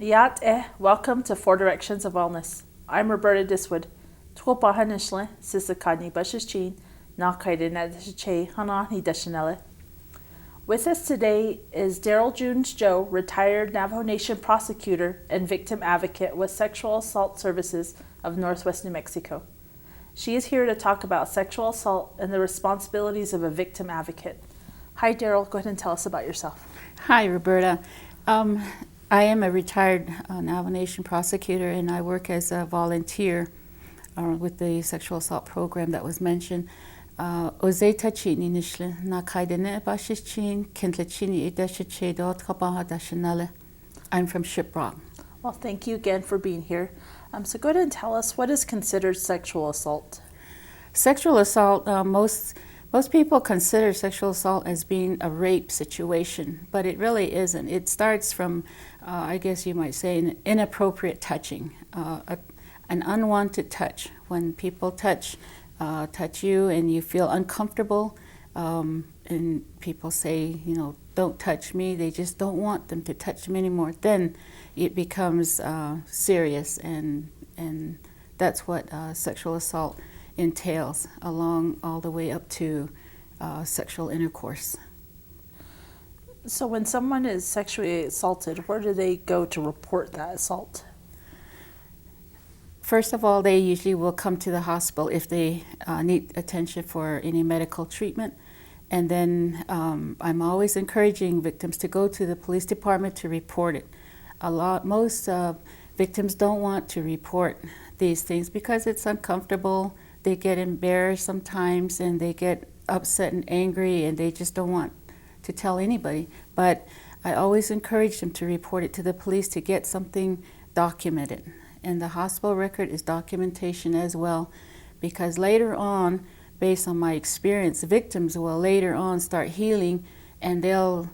Welcome to Four Directions of Wellness. I'm Roberta Diswood. Twopahanishle, Sisakani Bashichin, Nakaidinadische, Hanani Dashanella. With us today is Daryl Junes Joe, retired Navajo Nation prosecutor and victim advocate with Sexual Assault Services of Northwest New Mexico. She is here to talk about sexual assault and the responsibilities of a victim advocate. Hi, Daryl. Go ahead and tell us about yourself. Hi, Roberta. I am a retired Navajo Nation prosecutor, and I work as a volunteer with the sexual assault program that was mentioned. I'm from Shiprock. Well, thank you again for being here. So go ahead and tell us, what is considered sexual assault? Sexual assault, most people consider sexual assault as being a rape situation, but it really isn't. It starts from, I guess you might say, an inappropriate touching, an unwanted touch. When people touch you and you feel uncomfortable, and people say, don't touch me, they just don't want them to touch them anymore, then it becomes serious, and that's what sexual assault entails, along all the way up to sexual intercourse. So when someone is sexually assaulted, where do they go to report that assault? First of all, they usually will come to the hospital if they need attention for any medical treatment. And then I'm always encouraging victims to go to the police department to report it. Most victims don't want to report these things because it's uncomfortable. They get embarrassed sometimes, and they get upset and angry, and they just don't want to tell anybody. But I always encourage them to report it to the police to get something documented. And the hospital record is documentation as well, because later on, based on my experience, victims will later on start healing, and they'll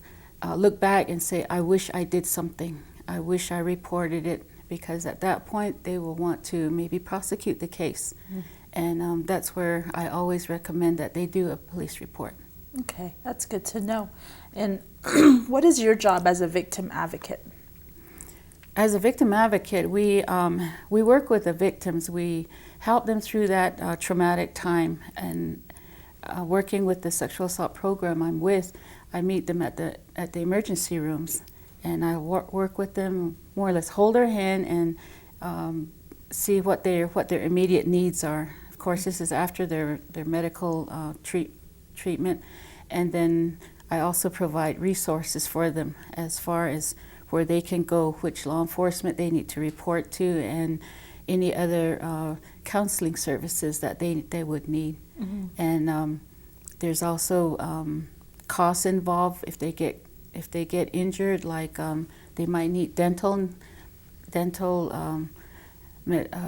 look back and say, I wish I did something. I wish I reported it, because at that point they will want to maybe prosecute the case. Mm-hmm. And that's where I always recommend that they do a police report. Okay, that's good to know. And what is your job as a victim advocate? As a victim advocate, we work with the victims. We help them through that traumatic time. And working with the sexual assault program I'm with, I meet them at the emergency rooms, and I work with them, more or less hold their hand and see what their immediate needs are. Of course, this is after their medical treatment, and then I also provide resources for them as far as where they can go, which law enforcement they need to report to, and any other counseling services that they would need. Mm-hmm. And there's also costs involved if they get injured, like they might need dental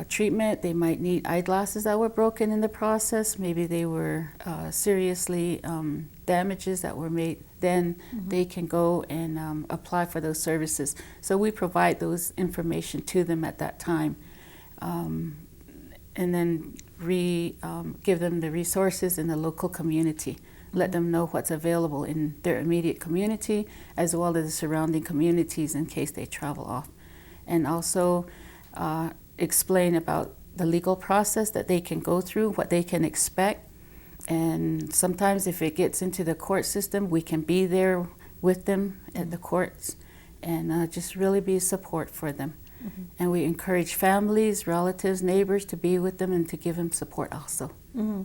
treatment. They might need eyeglasses that were broken in the process. Maybe they were seriously damages that were made. Then mm-hmm. they can go and apply for those services. So we provide those information to them at that time, and then give them the resources in the local community. Mm-hmm. Let them know what's available in their immediate community, as well as the surrounding communities in case they travel off. And also explain about the legal process that they can go through, what they can expect. And sometimes if it gets into the court system, we can be there with them at the courts and just really be a support for them. Mm-hmm. And we encourage families, relatives, neighbors to be with them and to give them support also. Mm-hmm.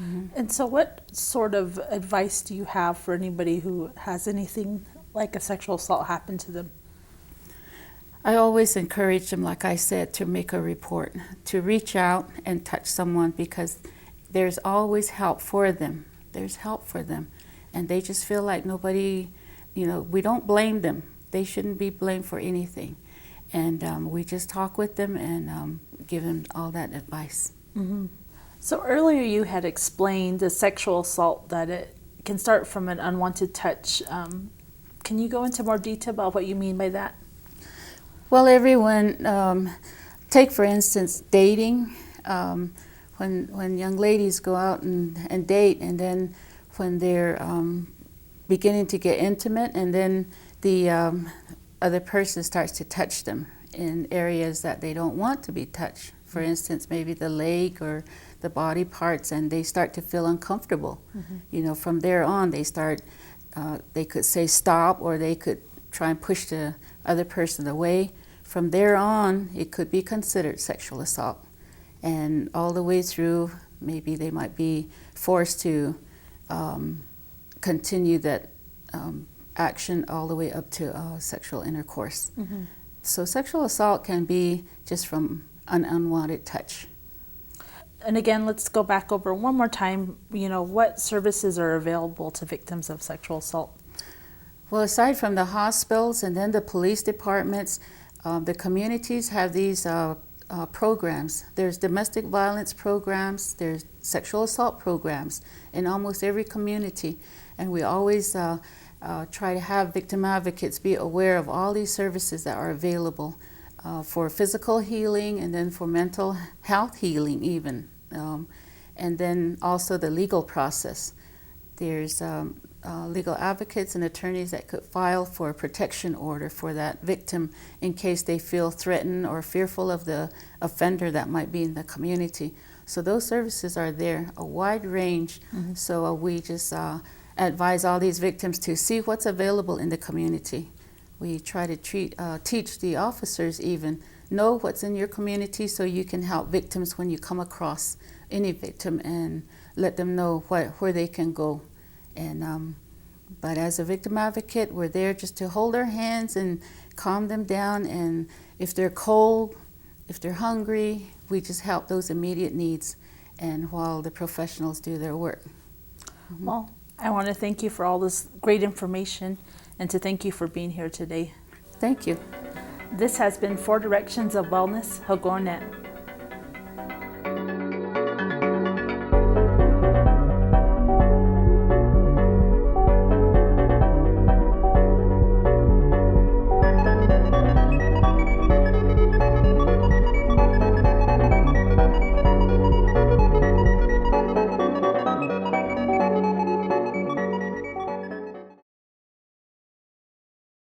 Mm-hmm. And so what sort of advice do you have for anybody who has anything like a sexual assault happen to them? I always encourage them, like I said, to make a report, to reach out and touch someone, because there's always help for them. There's help for them. And they just feel like nobody, we don't blame them. They shouldn't be blamed for anything. And we just talk with them and give them all that advice. Mm-hmm. So earlier you had explained the sexual assault, that it can start from an unwanted touch. Can you go into more detail about what you mean by that? Well, everyone, take for instance dating. When young ladies go out and date, and then when they're beginning to get intimate, and then the other person starts to touch them, in areas that they don't want to be touched. For instance, maybe the leg or the body parts, and they start to feel uncomfortable. You know, from there on, they could say stop, or they could try and push the other person away. From there on, it could be considered sexual assault. And all the way through, maybe they might be forced to continue that action all the way up to sexual intercourse. So sexual assault can be just from an unwanted touch. And again, let's go back over one more time, you know, what services are available to victims of sexual assault? Well, aside from the hospitals and then the police departments, the communities have these programs. There's domestic violence programs, there's sexual assault programs in almost every community. And we always try to have victim advocates be aware of all these services that are available for physical healing, and then for mental health healing even. And then also the legal process. There's legal advocates and attorneys that could file for a protection order for that victim in case they feel threatened or fearful of the offender that might be in the community. So those services are there, a wide range. So we just advise all these victims to see what's available in the community. We try to teach the officers even, know what's in your community so you can help victims when you come across any victim, and let them know where they can go. And but as a victim advocate, we're there just to hold their hands and calm them down. And if they're cold, if they're hungry, we just help those immediate needs, and while the professionals do their work. Well, I want to thank you for all this great information, and to thank you for being here today. Thank you. This has been 4 Directions of Wellness, Hagonet.